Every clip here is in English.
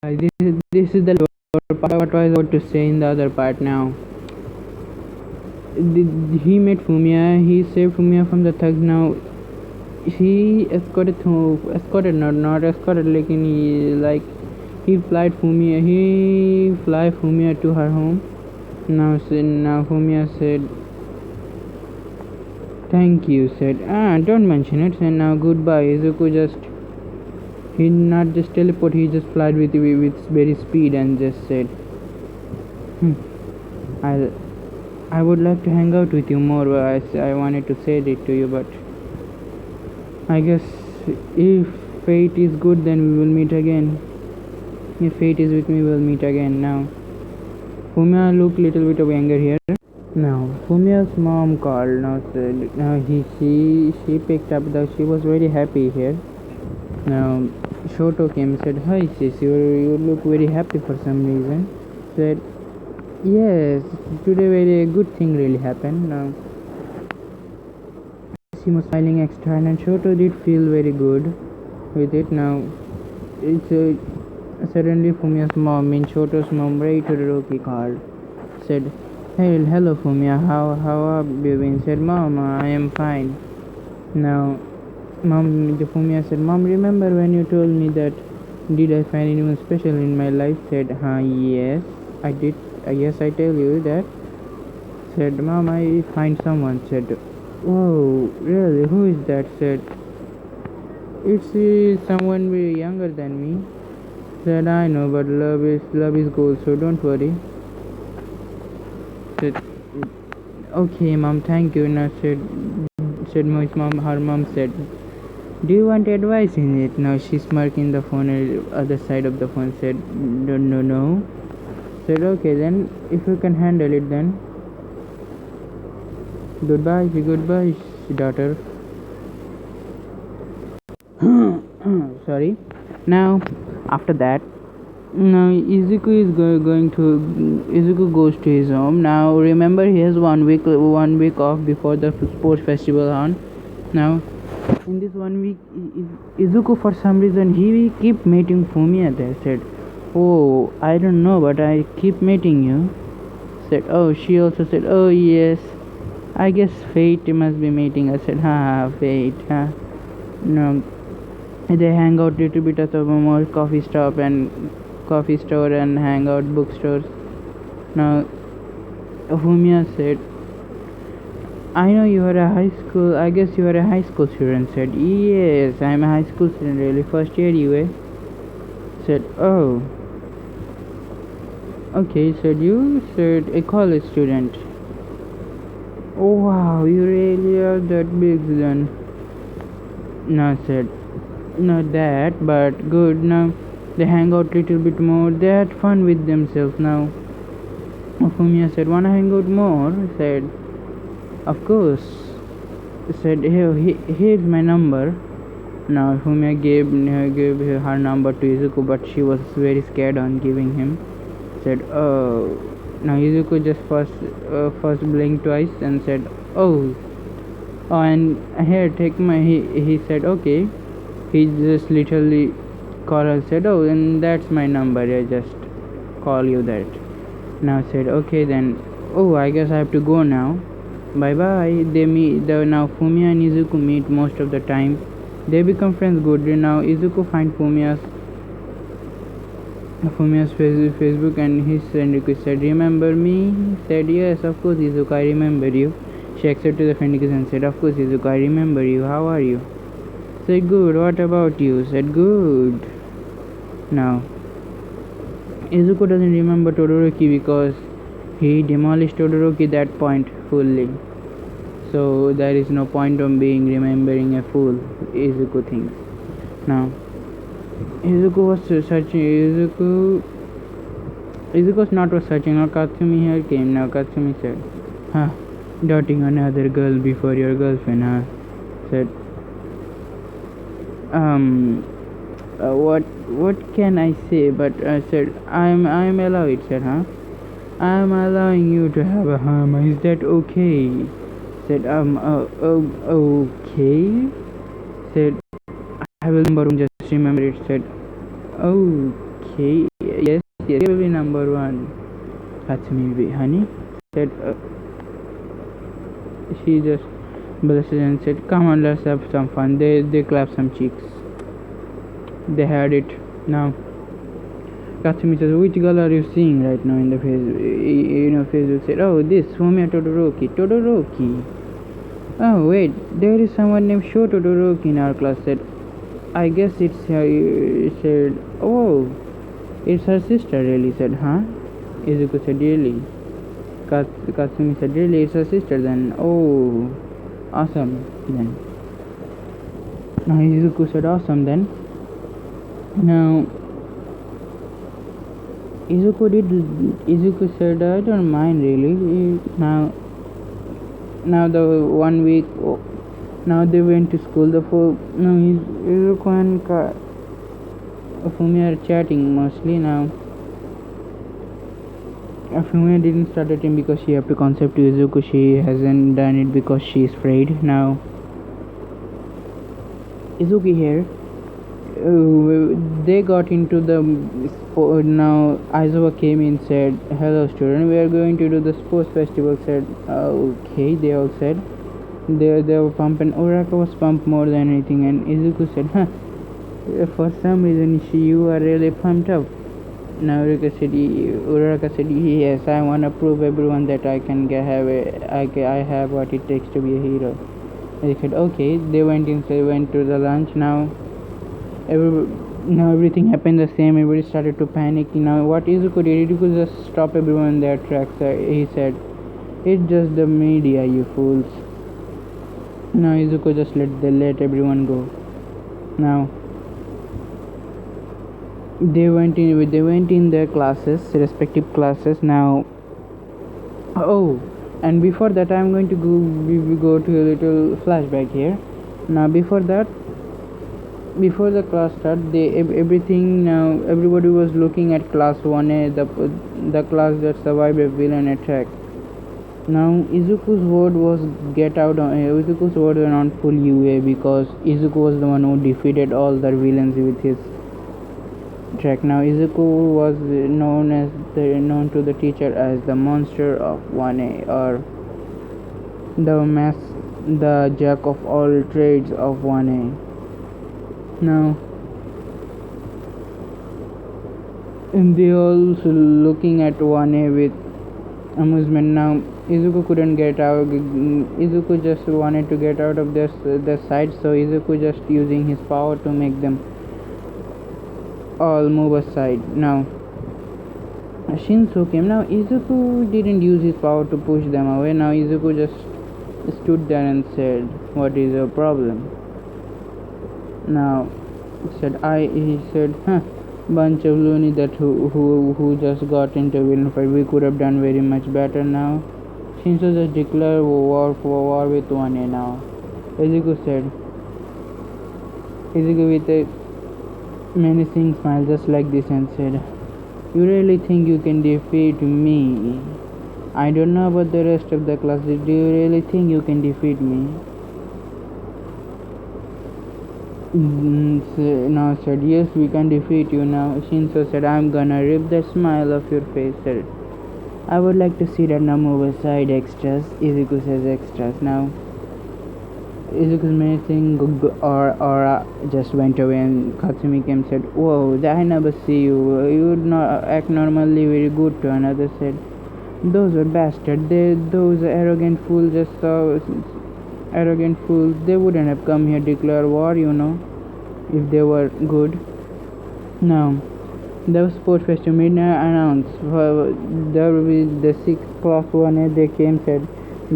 This is the lower part. What was I about to say in the other part now? He met Fumia. He saved Fumia from the thugs. Now he escorted not escorted. Like he fly Fumia to her home. Now Fumia said thank you. Said don't mention it. And now goodbye. Izuku just he not just teleport. He just flied with very speed and just said, I I would like to hang out with you more. I wanted to say it to you, but I guess if fate is good, then we will meet again. If fate is with me, we'll meet again. Now, Fumia looked little bit of anger here. Now, Fumia's mom called. Now she picked up. She was very happy here. Now, Shoto came and said, "Hi sis, you look very happy for some reason." Said, "Yes, today very good thing really happened." Now, she was smiling extra, and Shoto did feel very good with it. Now, it's suddenly Fumia's mom, Shoto's mom, Ray Todoroki called. Said, "Hey, hello Fumia, how have you been?" Said, "Mom, I am fine." Now, Fumia said, "Mom, remember when you told me that did I find anyone special in my life?" Said, yes, I did. Yes, I tell you that." Said, "Mom, I find someone." Said, "Whoa, really? Who is that?" Said, "It's someone very younger than me." Said, "I know, but love is gold, so don't worry." Said, "Okay, Mom, thank you." Now said my mom. Her mom said, "Do you want advice in it?" Now she smirked in the phone, other side of the phone. Said, No. Said, "Okay, then if you can handle it, then goodbye, daughter." Sorry. Now, after that, now Izuku goes to his home. Now remember, he has 1 week off before the sports festival on. Now in this 1 week, Izuku for some reason he keep meeting Fumiya there. Said, "Oh, I don't know, but I keep meeting you." Said, "Oh," she also said, "Oh yes, I guess fate must be meeting us." Said, fate, huh?" No, they hang out little bit at the more coffee store and hang out bookstores. Now Fumiya said, "I know you are a high school. I guess you are a high school student." Said, "Yes, I am a high school student. Really, first year UA." Said, "Oh, okay." Said, "You?" Said, "A college student." "Oh wow, you really are that big then." No, said, "Not that, but good." Now they hang out little bit more. They had fun with themselves. Now Fumiya said, "Wanna hang out more?" Said, "Of course." Said, here's my number." Now Fumiya gave her number to Izuku, but she was very scared on giving him. Said, "Oh." Now Izuku just first blinked twice and said, "Oh, and here, take my." He said, "Okay." He just literally called said, "Oh, and that's my number. I just call you that." Now said, "Okay then. Oh, I guess I have to go now. Bye bye." They meet. Now Fumiya and Izuku meet most of the time. They become friends good. Now Izuku finds Fumiya's Facebook, and his friend request. Said, "Remember me?" Said, "Yes, of course, Izuku, I remember you." She accepted the friend request and said, "Of course, Izuku, I remember you. How are you?" Said, "Good. What about you?" Said, "Good." Now Izuku doesn't remember Todoroki because he demolished Todoroki that point fully. So there is no point on being remembering a fool, Izuku thinks. Now Izuku was searching. Izuku was not was searching. Now Katsumi here came. Now Katsumi said, "Huh, dating another girl before your girlfriend, huh?" Said, what can I say? But said, I'm allowed it." Said, "Huh? I'm allowing you to have a hum. Is that okay?" Said, okay." Said, "I will just remember it." Said, "Oh, okay, yes, yes, will be number one. Katsumi, honey, said she just blushed and said, "Come on, let's have some fun." They clapped some cheeks. They had it. Now Katsumi says, "Which girl are you seeing right now in the Facebook said, "Oh, this Fumia Todoroki. Todoroki. Oh, wait, there is someone named Sho Todoroki in our class." Said, "I guess it's her." Said, "Oh, it's her sister." Really? Said, "Huh?" Izuku said, "Really?" Katsumi said, "Really? It's her sister then? Oh, awesome then." Now Izuku said, "Awesome then." Now Izuku said, "I don't mind really." Now the 1 week, now they went to school. The four, no, Izuku and Fumi are chatting mostly now. Fumi didn't start dating because she have to concept to Izuku. She hasn't done it because she is afraid. Now Izuki here. They got into the now Aizawa came in, said, "Hello student, we are going to do the sports festival." Said, "Okay." They all said they were pumping. Uraka was pumped more than anything, and Izuku said, "Huh, for some reason you are really pumped up." Now Uraka said, "Yes, I want to prove everyone that I can I have what it takes to be a hero." They said, "Okay." They went to the lunch. Now everything happened the same. Everybody started to panic. Now what Izuku did, he could just stop everyone in their tracks. He said, "It's just the media, you fools." Now Izuku just let everyone go. Now they went in their classes, respective classes. Now, oh, and before that, I'm going to go to a little flashback here. Now before the class started, everything, now everybody was looking at class 1A, the class that survived a villain attack. Now Izuku's word was get out on Izuku's word were on full UA because Izuku was the one who defeated all the villains with his track. Now Izuku was known to the teacher as the monster of 1A, or the jack of all trades of 1A. Now, and they also looking at 1A with amusement. Now Izuku couldn't get out. Izuku just wanted to get out of their side, so Izuku just using his power to make them all move aside. Now Shinso came. Now Izuku didn't use his power to push them away. Now Izuku just stood there and said, "What is your problem?" Now he said, "Huh, bunch of loony that who just got into a villain fight. We could have done very much better." Now Shinso just declared war with 1A. Now Izuku with a menacing smile just like this and said, "You really think you can defeat me? I don't know about the rest of the class. Do you really think you can defeat me?" Now said, "Yes, we can defeat you." Now Shinso said, "I'm gonna rip the smile off your face." Said, "I would like to see that. Now move aside, extras." Izuku says, "Extras." Now Izuku's menacing aura just went away, and Katsumi came and said, "Whoa, I never see you. You would not act normally very good to another." Said, "Those were bastards. Those arrogant fools just saw arrogant fools. They wouldn't have come here to declare war, if they were good." Now, the sport festival midnight announced there will be the 6th class 1A. They came said,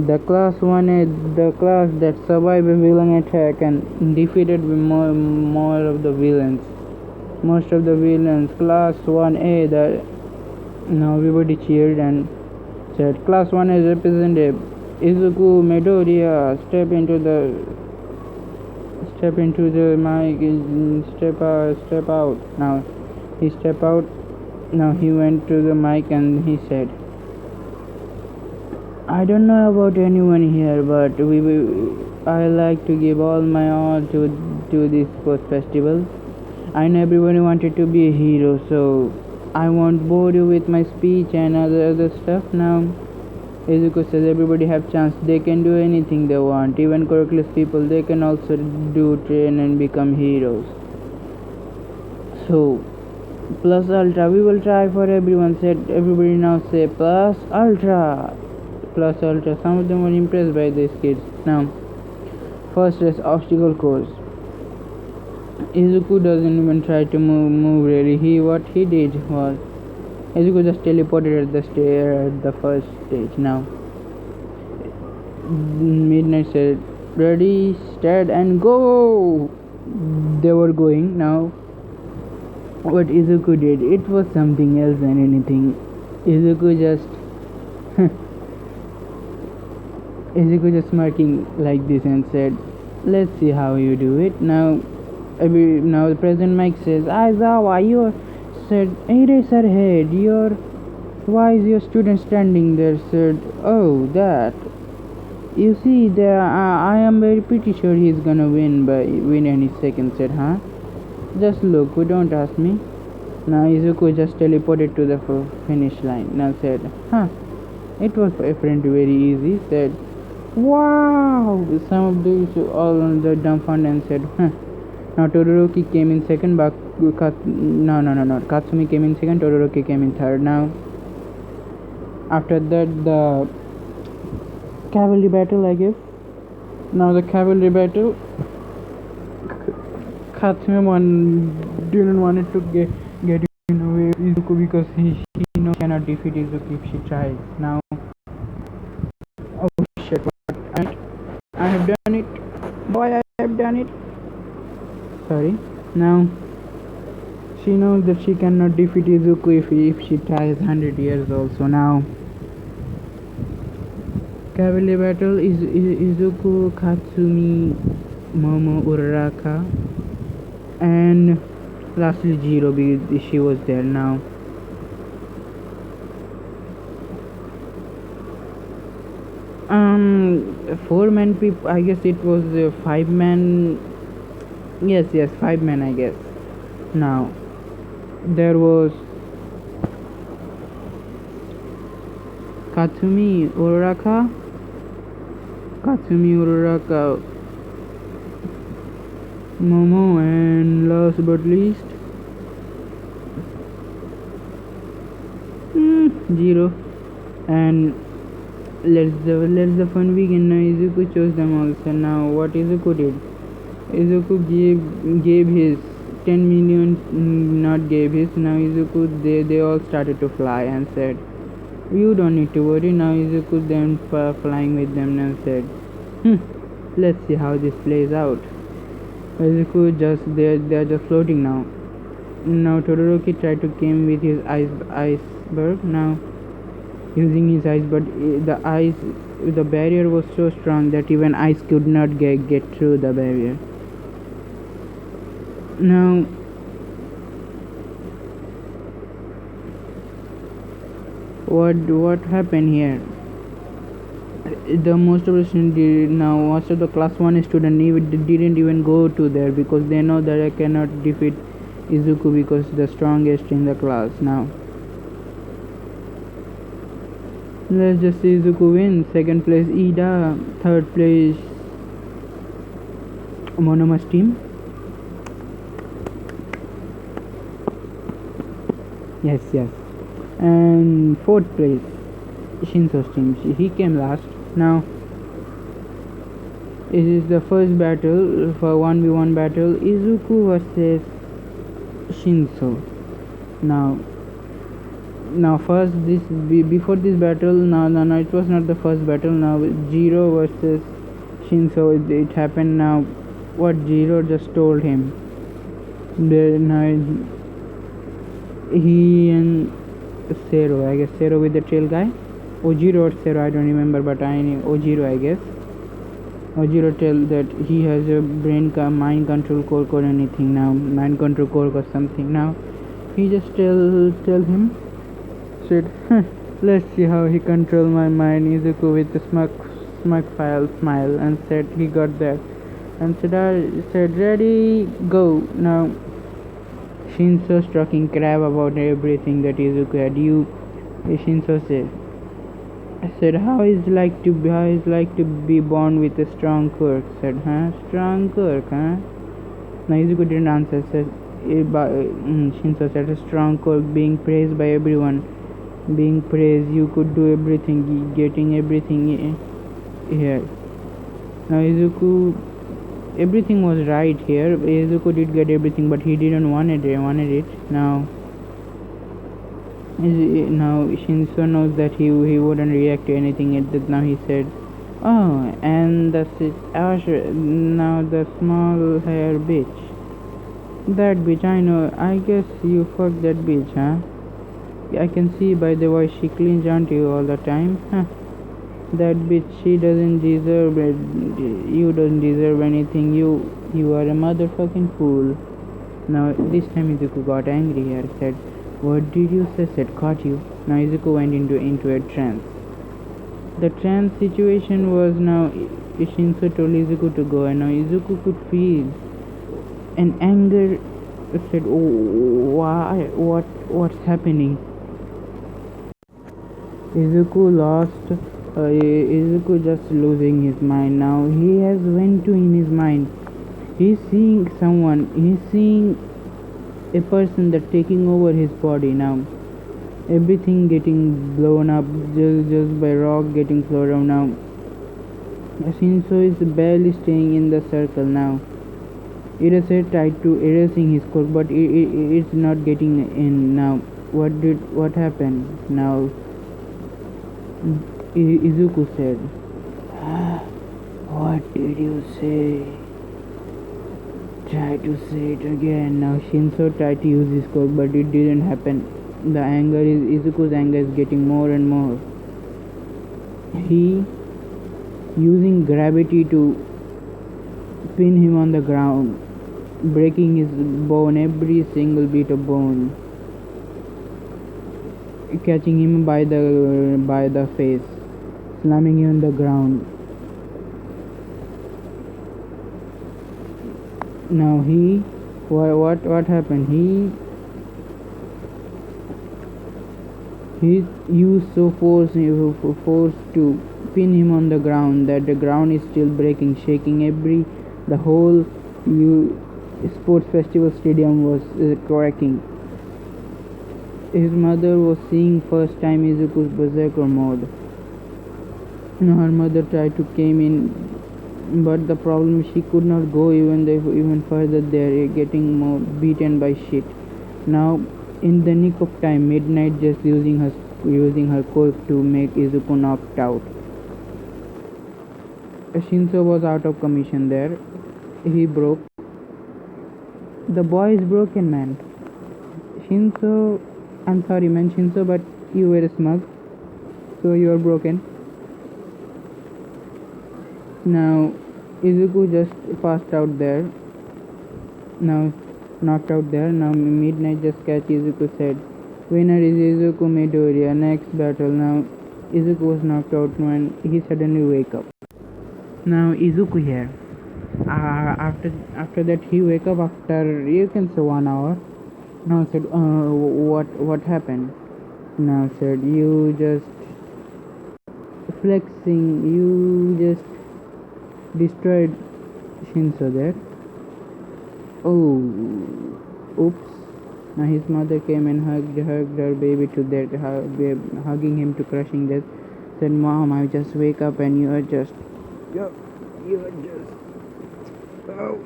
"The class 1A, the class that survived a villain attack and defeated more of the villains. Most of the villains, class 1A." Now everybody cheered and said, "Class 1A is represented. Izuku Midoriya, step into the mic, step out." Now he stepped out. Now he went to the mic and he said, "I don't know about anyone here, but I like to give all my all to this sports festival. I know everybody wanted to be a hero, so I won't bore you with my speech and other stuff. Now, Izuku says everybody have chance. They can do anything they want. Even quirkless people, they can also do train and become heroes. So, plus ultra, we will try for everyone. Said everybody now say plus ultra, plus ultra. Some of them were impressed by these kids. Now, first is obstacle course. Izuku doesn't even try to move really. What he did was Izuku just teleported at the first stage. Now Midnight said, "Ready, stead, and go!" They were going. Now what Izuku did, it was something else than anything. Izuku just Izuku just smirking like this and said, "Let's see how you do it." Now now the President Mike says, "Aizawa, you said Eraserhead, why is your student standing there?" Said, "Oh, that. You see, there, I am very pretty sure he's gonna win any second." Said, "Huh? Just look, don't ask me." Now Izuku just teleported to the finish line. Now said, "Huh? It was apparently very easy." Said, "Wow!" Some of these all on the dumbfounded and said, "Huh." Now Todoroki came in second, but no. Katsumi came in second, Todoroki came in third. Now after that the cavalry battle, I guess. Now the cavalry battle, Katsumi didn't want it to get in the way of Izuku because he knows cannot defeat Izuku if she tries. Now, oh shit! I have done it, boy! I have done it. Sorry. Now she knows that she cannot defeat Izuku if she tries 100 years also. Now cavalry battle is Izuku, Katsumi, Momo, Uraraka, and lastly Jiro because she was there. Now four man people, I guess it was 5 man. Yes, 5 men, I guess. Now there was Katsumi, Uraraka, Momo, and last but least Jiro. And let the fun begin. Now Izuku chose them also. Now what Izuku did, Izuku gave his 10 million, not gave his. Now Izuku, they all started to fly and said, "You don't need to worry." Now Izuku then flying with them and said, "Let's see how this plays out." Izuku they're just floating now. Now Todoroki tried to came with his iceberg. Now using his ice, but the barrier was so strong that even ice could not get through the barrier. Now what happened here, the most of the students now most of the class 1 student didn't even go to there because they know that I cannot defeat Izuku because the strongest in the class. Now let's just see Izuku win. Second place Ida, third place Monoma's team. Yes. And fourth place Shinso's team. He came last. Now it is the first battle for 1v1 battle, Izuku versus Shinso. Now first this before this battle, no, it was not the first battle. Now Jiro versus Shinso, it happened. Now what Jiro just told him, now he and Zero, I guess Zero with the tail guy, Ojiro or Zero, I don't remember, but I know Ojiro, I guess. Ojiro tell that he has a mind control core or anything. Now mind control core or something. Now he just tell him, said, "Let's see how he control my mind." Izuku with a smile and said he got that and said, "Ready, go." Now Shinso's talking crap about everything that Izuku had. Shinso said. I said, how is like to be born with a strong quirk? Said, huh? Strong quirk, huh? Now Izuku didn't answer. Said, Shinso said, a strong quirk, being praised by everyone. Being praised, you could do everything, getting everything here. Now Izuku, everything was right here. Izuku did get everything, but he didn't want it. Now Shinso knows that he wouldn't react to anything at that. Now he said, "Oh, and now the small hair bitch. That bitch, I know. I guess you fucked that bitch, huh? I can see by the way she clings onto you all the time. Huh? That bitch, she doesn't deserve it. You don't deserve anything. You are a motherfucking fool." Now this time Izuku got angry here. Said, "What did you say?" Said, "Caught you." Now Izuku went into a trance. The trance situation was now Shinso told Izuku to go, and now Izuku could feel an anger. Said, "Oh, why? What's happening?" Izuku just losing his mind now. He has went to in his mind. He's seeing someone. He's seeing a person that taking over his body now. Everything getting blown up just by rock getting flown around now. Shinso is barely staying in the circle now. Eraser tried to erasing his code, but it's not getting in now. What happened now? Izuku said, "What did you say? Try to say it again." Now Shinso tried to use his code, but it didn't happen. Izuku's anger is getting more and more. He using gravity to pin him on the ground, breaking his bone, every single bit of bone, catching him by the face, slamming him on the ground. Now what happened? He used so force to pin him on the ground that the ground is still breaking, shaking. The whole sports festival stadium was cracking. His mother was seeing first time Izuku's berserker mode. Her mother tried to came in, but the problem she could not go even further. There, getting more beaten by shit. Now, in the nick of time, Midnight just using her quirk to make Izuku knocked out. Shinso was out of commission there. He broke. The boy is broken, man. Shinso, I'm sorry, man, Shinso, but you were smug, so you are broken. Now, Izuku just passed out there. Now, knocked out there. Now, Midnight just catch Izuku. Said, "Winner is Izuku Midoriya. Next battle." Now, Izuku was knocked out when he suddenly wake up. Now, Izuku here. After that, he wake up after you can say 1 hour. Now said, what happened? Now said, you just flexing. You just destroyed Shinso there. Oh, oops. Now his mother came and hugged her baby to death, hugging him to crushing death. Said, "Mom, I just wake up and you are just, oh,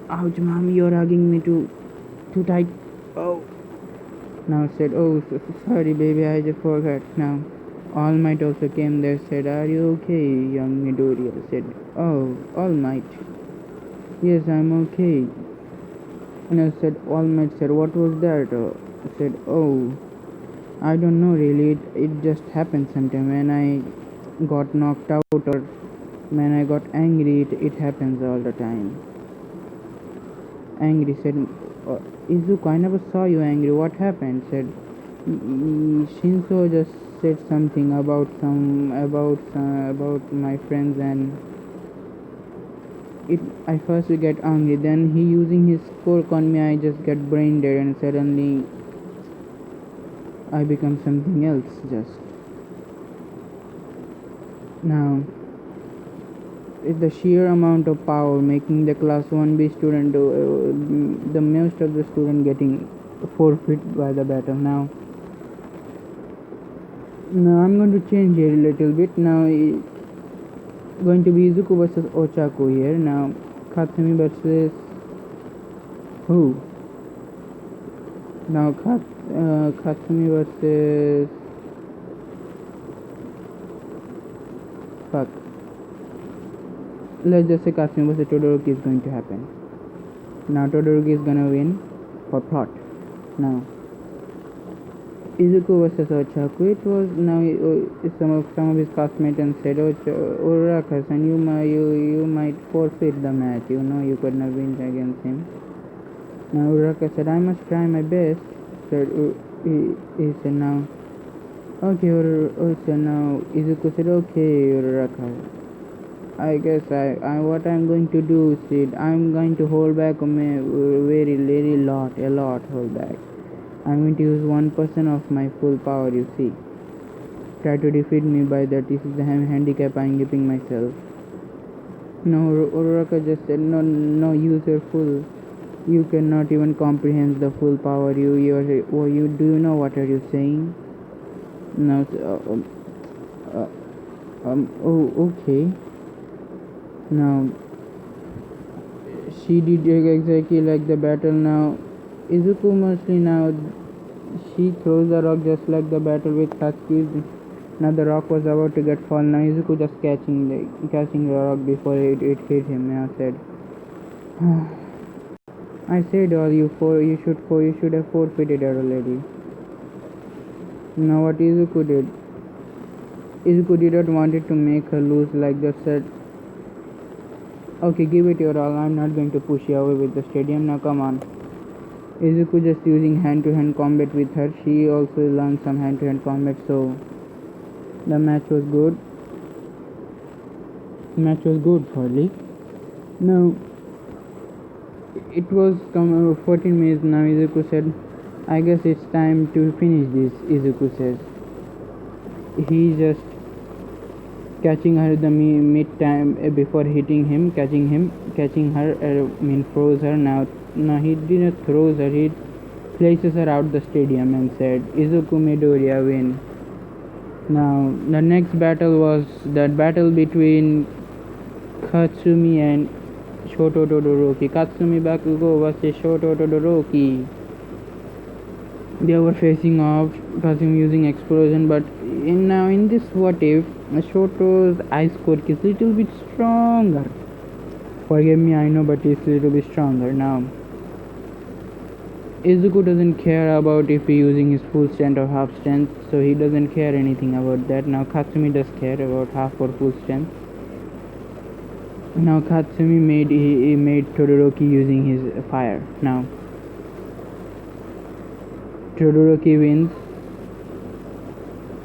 ouch, Mom, you're hugging me too tight. Oh." Now said, "Oh, sorry, baby, I just forgot." Now All Might also came there. Said, "Are you okay, young Midoriya?" Said, "Oh, All Might. Yes, I'm okay." And I said, All Might said, "What was that?" Said, "Oh, I don't know really. It just happened sometime when I got knocked out or when I got angry. It happens all the time." Angry said, "Izuku, I never saw you angry. What happened?" Said, Shinso just said something about my friends and it I first get angry, then he using his fork on me, I just get brain dead, and suddenly I become something else. Just now, the sheer amount of power making the class 1B student, the most of the student getting forfeit by the battle. Now I'm going to change here a little bit. Now going to be Izuku versus Ochaku here. Now Katsumi versus who? Now Katsumi versus fuck. Let's just say Katsumi versus Todoroki is going to happen. Now Todoroki is gonna win for plot. Now Izuku versus Ochaku. It was now some of his classmates and said, "Oh, Uraraka-san, you might forfeit the match. You know you could not win against him." Now Uraraka said, "I must try my best." Said he said now. Okay, said now Izuku said, "Okay, Uraraka. I guess I what I'm going to do is I'm going to hold back a lot hold back. I'm going to use 1% of my full power, you see. Try to defeat me by that. This is the handicap I'm giving myself." No, Uraraka just said, no, use your full. You cannot even comprehend the full power. You do you know what are you saying? No, okay. Now, she did exactly like the battle. Now, Izuku mostly now she throws the rock just like the battle with Satsuki. Now the rock was about to get fallen. Now Izuku just catching the rock before it hit him. Now said, "I said all you should have forfeited it already." Now what Izuku did? Izuku did not wanted to make her lose, like just said, "Okay, give it your all. I'm not going to push you away with the stadium. Now come on." Izuku just using hand-to-hand combat with her. She also learned some hand-to-hand combat, so the match was good. Match was good for Lee. Now it was 14 minutes. Now Izuku said, "I guess it's time to finish this." Izuku says. He just catching her the mid time before hitting him, catching her. Froze her. Now he didn't throw her. He places her out the stadium and said, "Izuku Midoriya win." Now the next battle was that battle between Katsumi and Shoto Todoroki. Katsumi Bakugo versus Shoto Todoroki. They were facing off. Katsumi using explosion, but in this what if Shoto's ice quirk is little bit stronger. Forgive me, I know, but it's little bit stronger. Now Izuku doesn't care about if he using his full strength or half strength, so he doesn't care anything about that. Now Katsumi does care about half or full strength. Now Katsumi made Todoroki using his fire. Now Todoroki wins.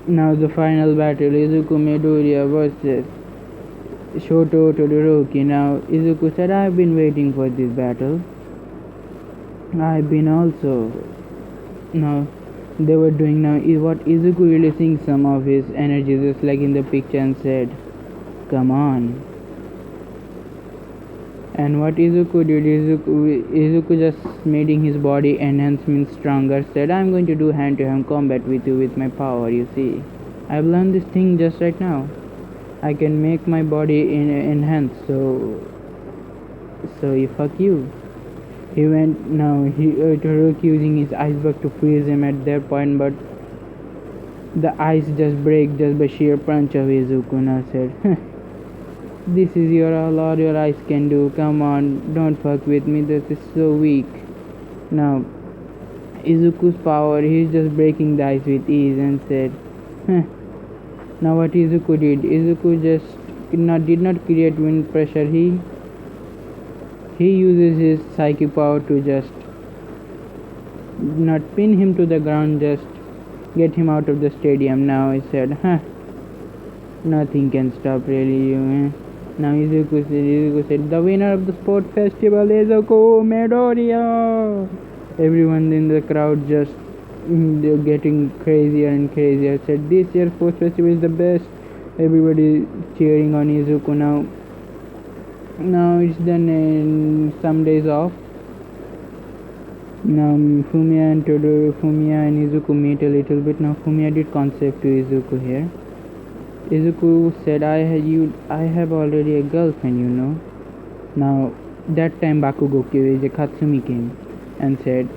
Now the final battle, Izuku Midoriya versus Shoto Todoroki. Now Izuku said, "I've been waiting for this battle. I've been also." Now they were doing now what Izuku releasing some of his energy just like in the picture and said, "Come on." And what Izuku did, Izuku just making his body enhancement stronger, said, "I'm going to do hand-to-hand combat with you with my power, you see. I've learned this thing just right now. I can make my body enhance, so fuck you." He went, now Todoroki using his iceberg to freeze him at that point, but the ice just break just by sheer punch of Izuku. Now said, "This is all your eyes can do. Come on, don't fuck with me. This is so weak." Now, Izuku's power, he's just breaking the ice with ease and said, Now what Izuku did? Izuku just did not create wind pressure. He uses his psychic power to just not pin him to the ground, just get him out of the stadium. Now he said, nothing can stop really you. Now Izuku said, the winner of the sport festival is Izuku Midoriya. Everyone in the crowd just they're getting crazier and crazier. Said, this year's sports festival is the best. Everybody cheering on Izuku now. Now it's done in some days off. Now Fumiya and Izuku meet a little bit. Now Fumiya did concept to Izuku here. Izuku said, I have already a girlfriend, you know. Now that time Bakugo Katsumi came and said,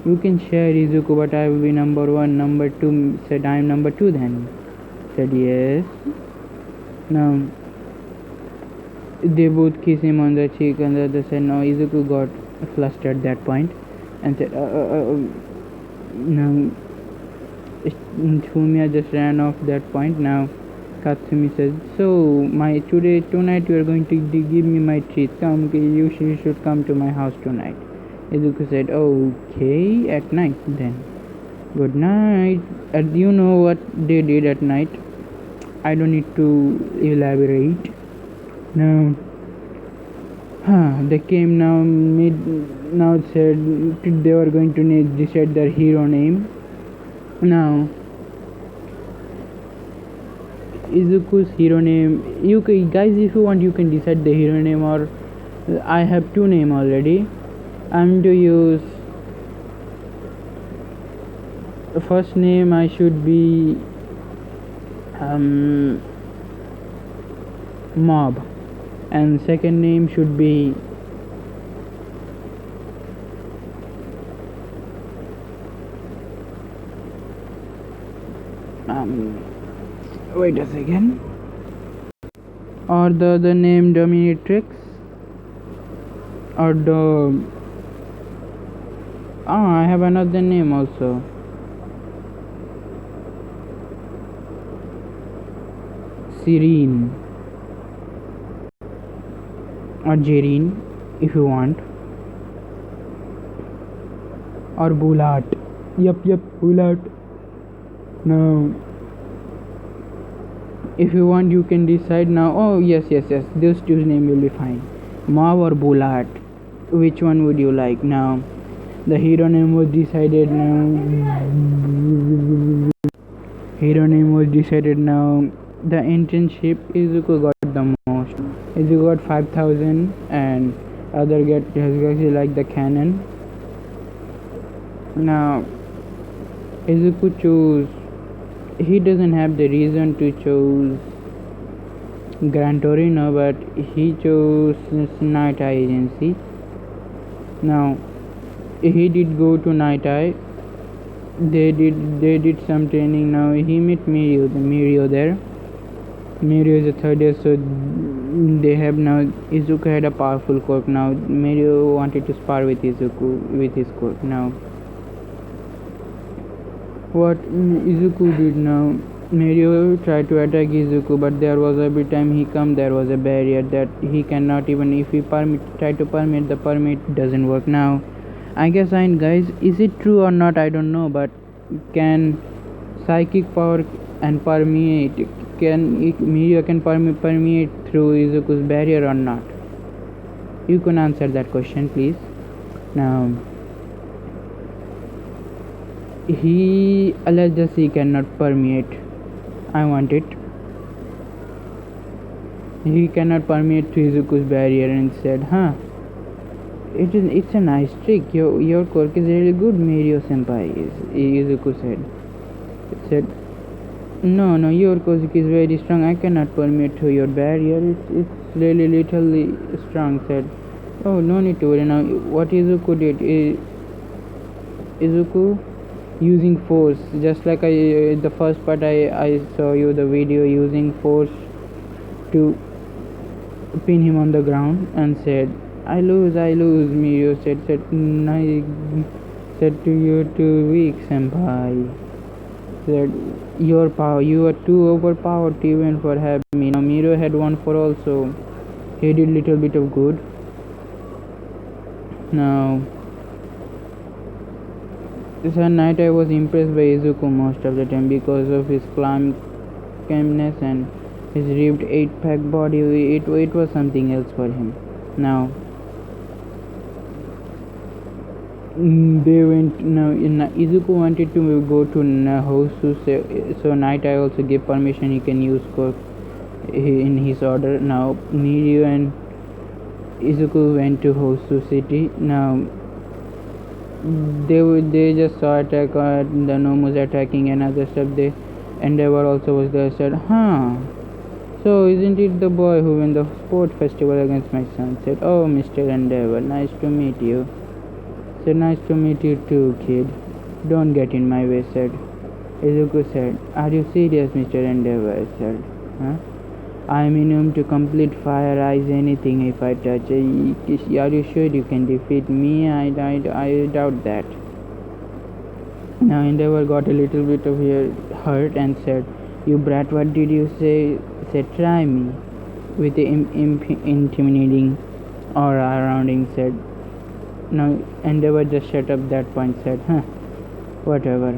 you can share Izuku, but I will be number one. Number two said, I am number two then. Said yes. Now they both kiss him on the cheek, and the other said no. Izuku got flustered at that point and said, no. Fumiya just ran off that point. Now Katsumi says, so tonight you are going to give me my treat. Come, you should come to my house tonight. Izuku said, okay, at night then. Good night. You know what they did at night? I don't need to elaborate. Now, they came now said they were going to decide their hero name. Now, Izuku's hero name, you guys, if you want, you can decide the hero name, or I have two names already. I'm going to use the first name. I should be Mob, and second name should be wait a second, or the other name Dominatrix, or I have another name also, Serene, or Jerine if you want, or Bulat. Yep, Bulat. Now if you want, you can decide now. Yes, those two names will be fine. Mob or Bulat, which one would you like? Now the hero name was decided. Now the internship, Izuku got the most. Izuku got 5,000 and other has like the cannon. Now Izuku chose, he doesn't have the reason to choose Gran Torino, but he chose Night Eye Agency. Now he did go to Night Eye. They did some training. Now he met Mirio there. Mirio is a third year, so they have now. Izuku had a powerful quirk. Now Mirio wanted to spar with Izuku with his quirk. Now what Izuku did now, Mirio tried to attack Izuku, but there was every time he come there was a barrier that he cannot, even if he try to permit, the permit doesn't work. Now I guess guys, is it true or not, I don't know, but can psychic power and permeate, Mirio can permeate through Izuku's barrier or not? You can answer that question please. Now let's just he cannot permeate. I want it. He cannot permeate through Izuku's barrier and said, it's a nice trick. Your quirk is really good, Mirio senpai. Izuku said, no, your quirk is very strong. I cannot permeate through your barrier. It's really little strong. Said, oh, no need to worry. Now what Izuku did is Izuku using force, just like the first part I saw you the video, using force to pin him on the ground, and said, I lose. Mirio said to you, too weak, senpai. Said, your power, you are too overpowered even for having me. Now Mirio had 1 for all, so he did little bit of good. Now Night I was impressed by Izuku most of the time because of his calmness and His ripped 8-pack body, it was something else for him. Now, they went. Now, Izuku wanted to go to Nahosu, so Night Eye also gave permission he can use Cork in his order. Now, Mirio and Izuku went to Hosu city. Now, they just saw attack, the Nomus attacking and other stuff. They Endeavor also was there. Said, huh. So isn't it the boy who won the sport festival against my son? Said, oh, Mr. Endeavor, nice to meet you. Said, nice to meet you too, kid. Don't get in my way, said. Izuku said, are you serious, Mr. Endeavor? Said, huh? I'm immune to complete fire, ice, anything if I touch. Are you sure you can defeat me? I doubt that. Now Endeavor got a little bit of hurt and said, you brat, what did you say? Said, try me. With the intimidating aura around him, said. Now Endeavor just shut up that point, said, huh, whatever.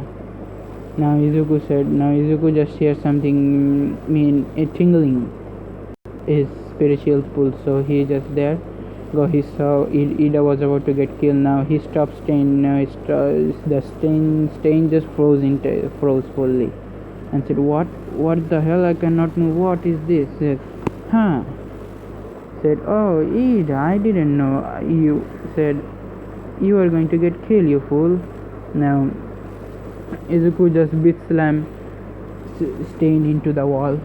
Now Izuku just hears something a tingling his spiritual pulse, so he just there. He saw Ida was about to get killed. Now he stopped Stain. Now the Stain just froze fully, and said, "What the hell? I cannot move. What is this?" Said, "Huh?" Said, "Oh, Ida, I didn't know you." Said, "You are going to get killed, you fool." Now Izuku just bit slam Stain into the wall.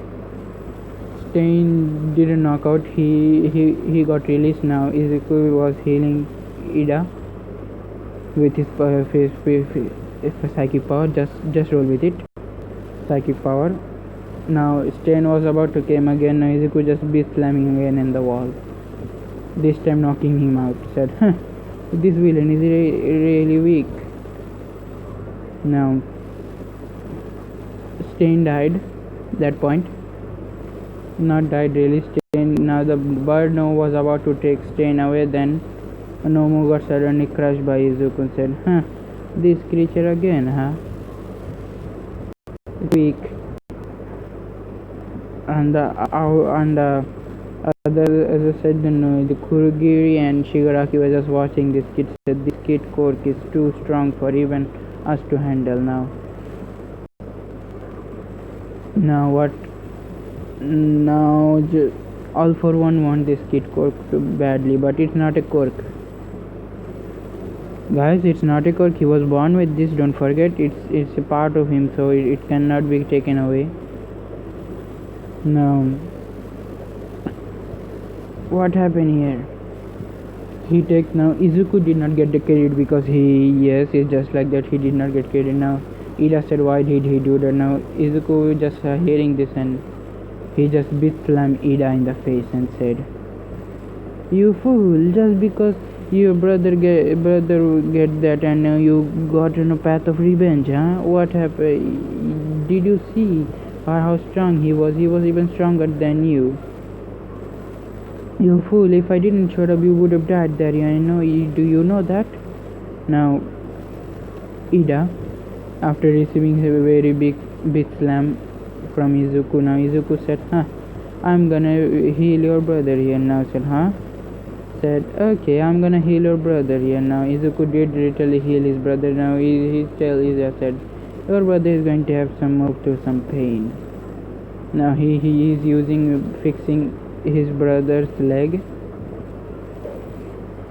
Stain didn't knock out. He got released. Now Izuku was healing Ida with his psychic power. Just roll with it. Psychic power. Now Stain was about to come again. Now Izuku just bit slamming again in the wall. This time knocking him out. Said, huh, this villain is really weak. Now Stain died that point. Not died really. Stain. Now the bird was about to take Stain away. Then Nomu got suddenly crushed by Izuku and said, huh, this creature again, huh? Weak. And the other, as I said, the Kurogiri and Shigaraki were just watching this kid. Said, this kid Cork is too strong for even us to handle now. Now what? Now All for One want this kid Cork badly, but it's not a Cork. Guys, it's not a Cork. He was born with this. Don't forget, it's a part of him, so it cannot be taken away. Now, what happened here? Now Izuku did not get the credit because it's just like that. He did not get credit. Now Ida said, why did he do that? Now Izuku just hearing this, and he just bit slammed Ida in the face and said, you fool, just because your brother get that and now you got on a path of revenge, huh? What happened? Did you see how strong he was? He was even stronger than you. You fool, if I didn't show up, you would have died there. Do you know that? Now Ida, after receiving a very big slam from Izuku, now Izuku said, huh, I'm gonna heal your brother here. Now said, huh? Said, okay, I'm gonna heal your brother here. Now Izuku did literally heal his brother. Now he said, your brother is going to have some pain. Now he is fixing his brother's leg.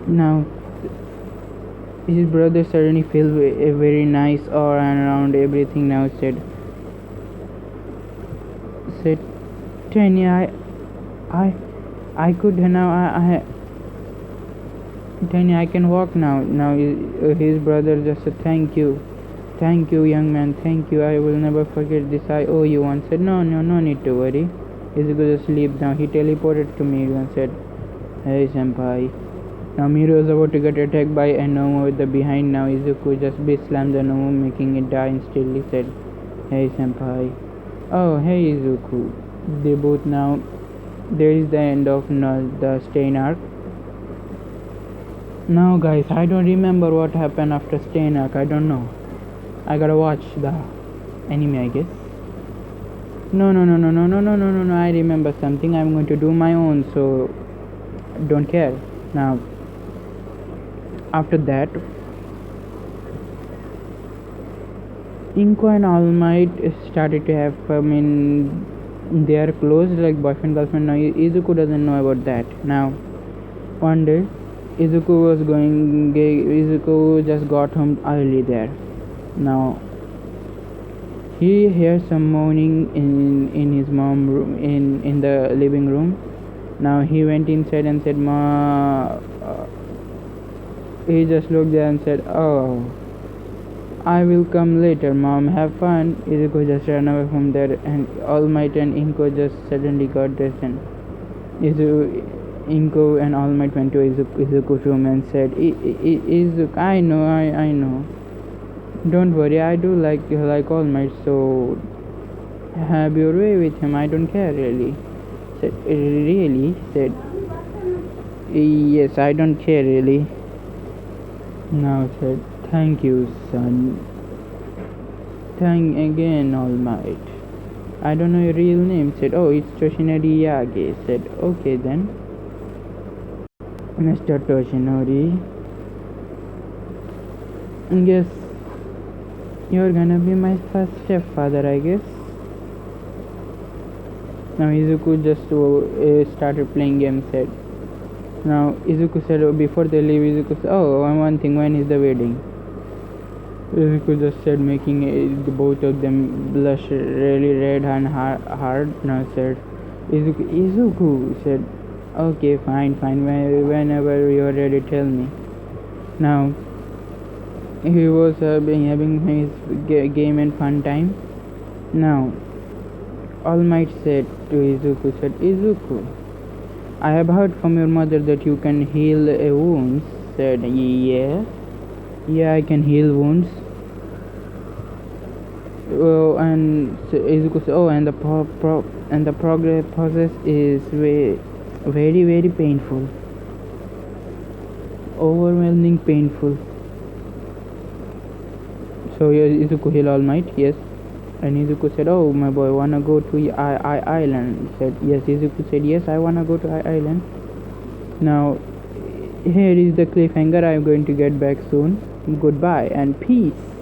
Now his brother suddenly felt a very nice aura around everything. Now said, Tanya, I could now. Tanya, I can walk now. Now his brother just said, thank you, young man, thank you. I will never forget this. I owe you one. Said, no need to worry. Izuku just sleep now. He teleported to Miru and said, hey senpai. Now Miru was about to get attacked by a Nomu with the behind. Now Izuku just bit slammed the Nomu, making it die instantly. Said, hey senpai. Oh, hey Izuku. They both now. There is the end of the Stain arc. Now guys, I don't remember what happened after Stain arc. I don't know. I gotta watch the anime, I guess. No, no, no, no, no, no, no, no, no, no. I remember something. I'm going to do my own, so don't care. Now, after that, Inko and All Might started to have, they are close, like boyfriend girlfriend. Now, Izuku doesn't know about that. Now, one day, Izuku just got home early there. Now, he hears some moaning in his mom room, in the living room. Now he went inside and said, "Ma." He just looked there and said, "Oh, I will come later, mom. Have fun." Izuku just ran away from there, and All Might and Inko just suddenly got dressed. And Inko and All Might went to Izuku's room and said, "Izuku, I know. Don't worry, I do like All Might, so have your way with him. I don't care really." Said, "Really?" Said, "Yes, I don't care really." Now said, "Thank you, son." "Thank again, All Might. I don't know your real name." Said, "Oh, it's Toshinori Yage." Said, "Okay then, Mr. Toshinori. Guess you're gonna be my first stepfather, I guess." Now Izuku just started playing games. Said, now Izuku said, before they leave, Izuku said, "Oh, one thing, when is the wedding?" Izuku just said, making the both of them blush really red and hard. Now said, Izuku said, "Okay, fine, whenever you're ready, tell me." Now he was having his game and fun time. Now All Might said to Izuku, said, "Izuku, I have heard from your mother that you can heal wounds." Said, yeah, I can heal wounds." Oh, and so Izuku said, "Oh, and the progress process is very very painful, overwhelming painful." So yeah, Izuku heal All Might, yes. And Izuku said, "Oh my boy, wanna go to island?" Said, yes. Izuku said, "Yes, I wanna go to island." Now here is the cliffhanger. I'm going to get back soon. Goodbye and peace.